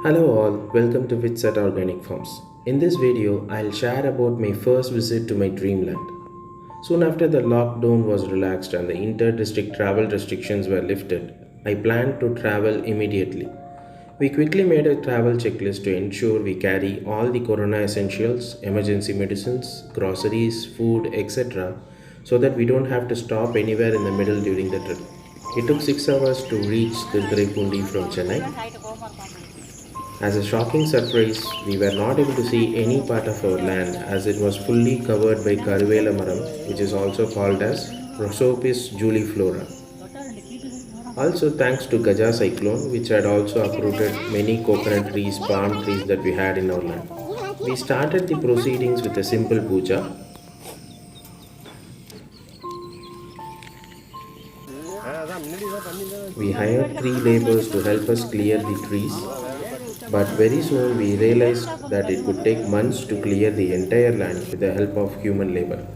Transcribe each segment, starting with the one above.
Hello all, welcome to Vidsat Organic Farms. In this video, I'll share about my first visit to my dreamland. Soon after the lockdown was relaxed and the inter-district travel restrictions were lifted, I planned to travel immediately. We quickly made a travel checklist to ensure we carry all the corona essentials, emergency medicines, groceries, food, etc. so that we don't have to stop anywhere in the middle during the trip. It took 6 hours to reach Tirupuri from Chennai. As a shocking surprise, we were not able to see any part of our land as it was fully covered by Karuvela Maram, which is also called as Prosopis juliflora. Also, thanks to Gaja cyclone, which had also uprooted many coconut trees, palm trees that we had in our land. We started the proceedings with a simple puja. We hired three laborers to help us clear the trees, but very soon we realized that it could take months to clear the entire land with the help of human labor.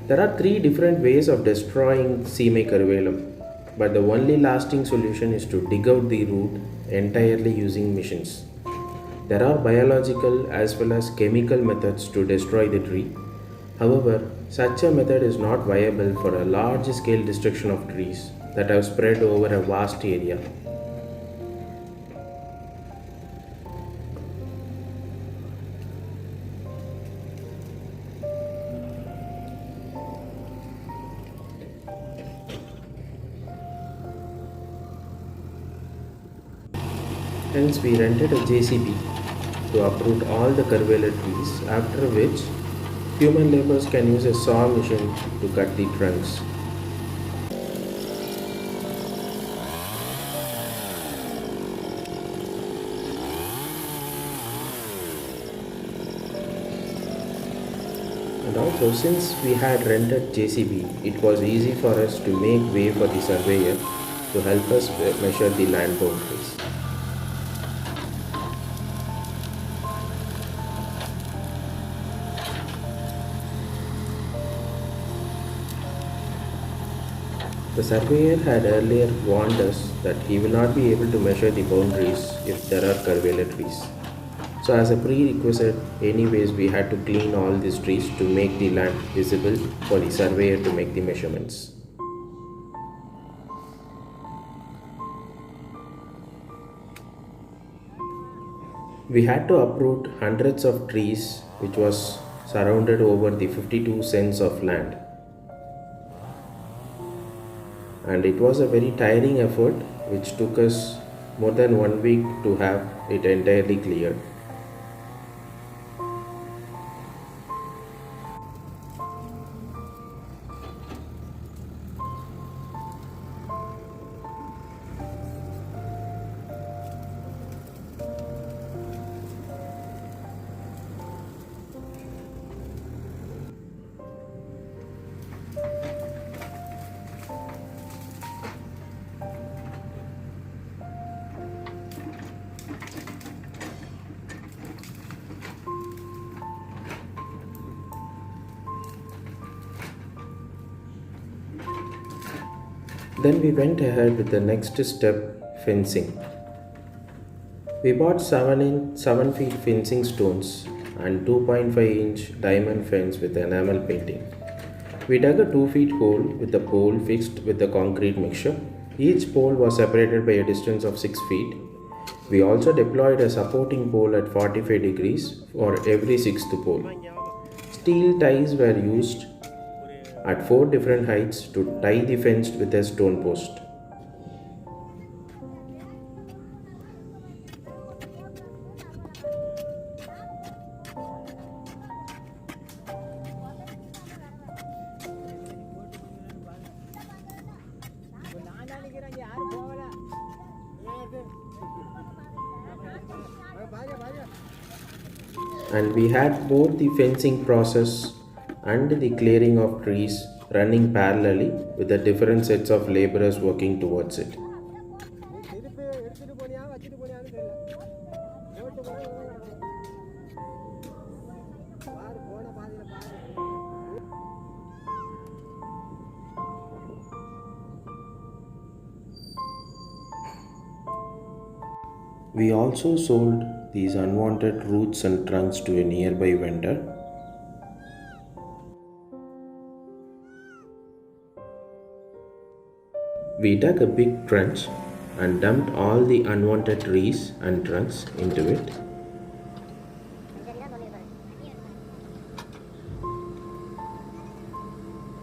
There are three different ways of destroying Sime Karvelum, but the only lasting solution is to dig out the root entirely using machines. There are biological as well as chemical methods to destroy the tree. However, such a method is not viable for a large scale destruction of trees that have spread over a vast area. Hence, we rented a JCB to uproot all the Karvela trees, after which human laborers can use a saw machine to cut the trunks. And also, since we had rented JCB, it was easy for us to make way for the surveyor to help us measure the land boundaries. The surveyor had earlier warned us that he will not be able to measure the boundaries if there are curvilinear trees. So, as a prerequisite, anyways, we had to clean all these trees to make the land visible for the surveyor to make the measurements. We had to uproot hundreds of trees, which was surrounded over the 52 cents of land. And it was a very tiring effort which took us more than 1 week to have it entirely cleared. Then we went ahead with the next step, fencing. We bought 7 feet fencing stones and 2.5-inch diamond fence with enamel painting. We dug a 2 feet hole with a pole fixed with the concrete mixture. Each pole was separated by a distance of 6 feet. We also deployed a supporting pole at 45 degrees for every sixth pole. Steel ties were used at 4 different heights to tie the fence with a stone post. And we had both the fencing process and the clearing of trees running parallelly with the different sets of laborers working towards it. We also sold these unwanted roots and trunks to a nearby vendor. We dug a big trench and dumped all the unwanted trees and trunks into it.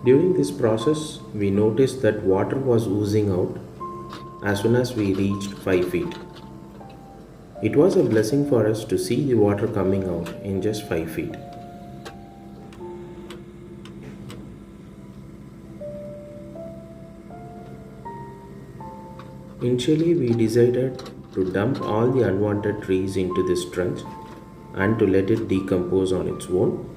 During this process, we noticed that water was oozing out as soon as we reached 5 feet. It was a blessing for us to see the water coming out in just 5 feet. Initially, we decided to dump all the unwanted trees into this trench and to let it decompose on its own.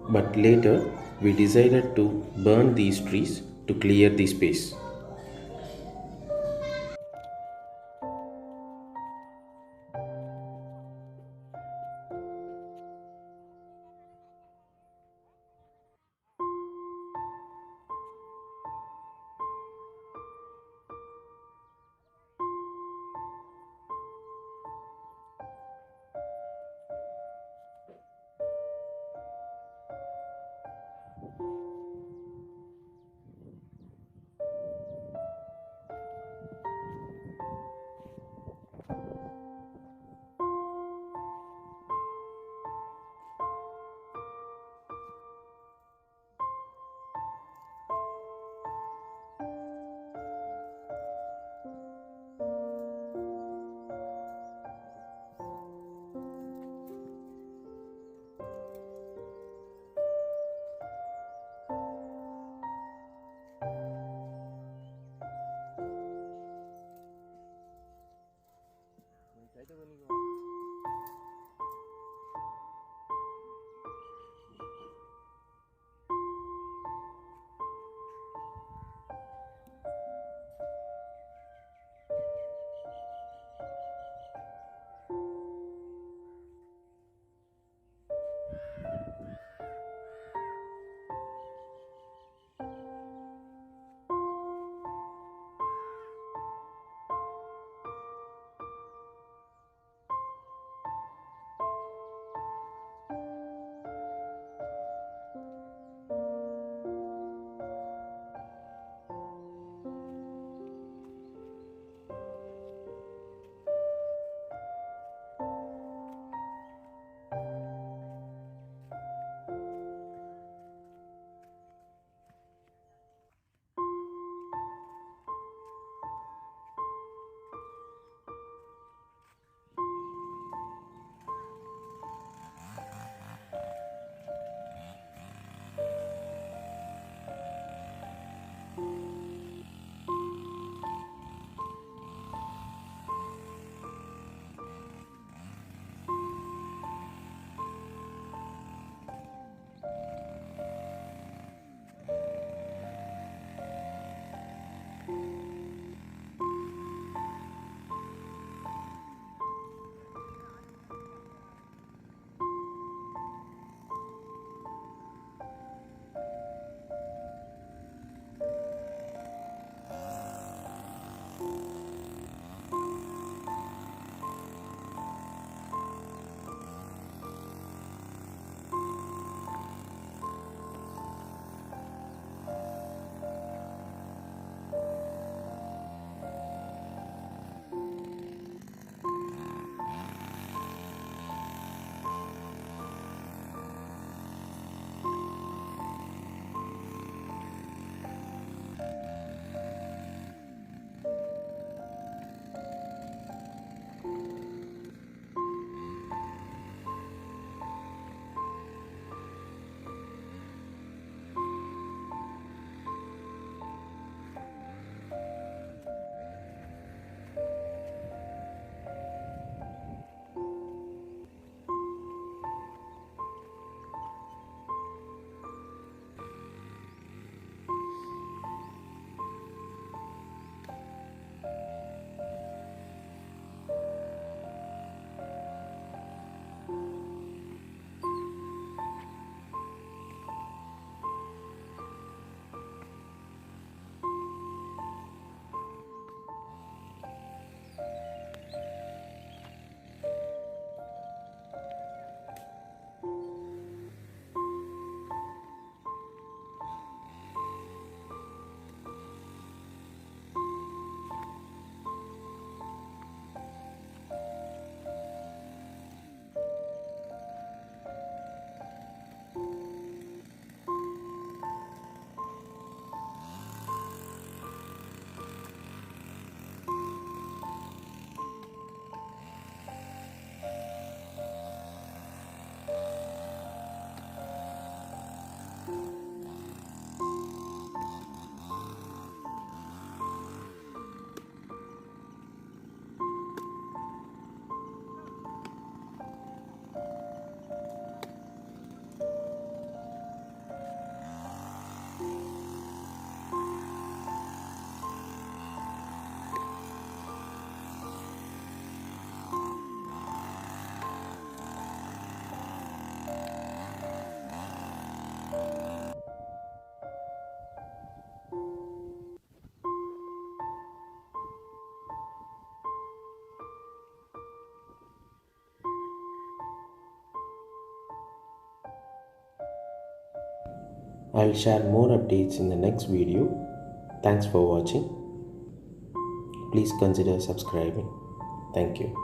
But later, we decided to burn these trees to clear the space. I'll share more updates in the next video. Thanks for watching. Please consider subscribing. Thank you.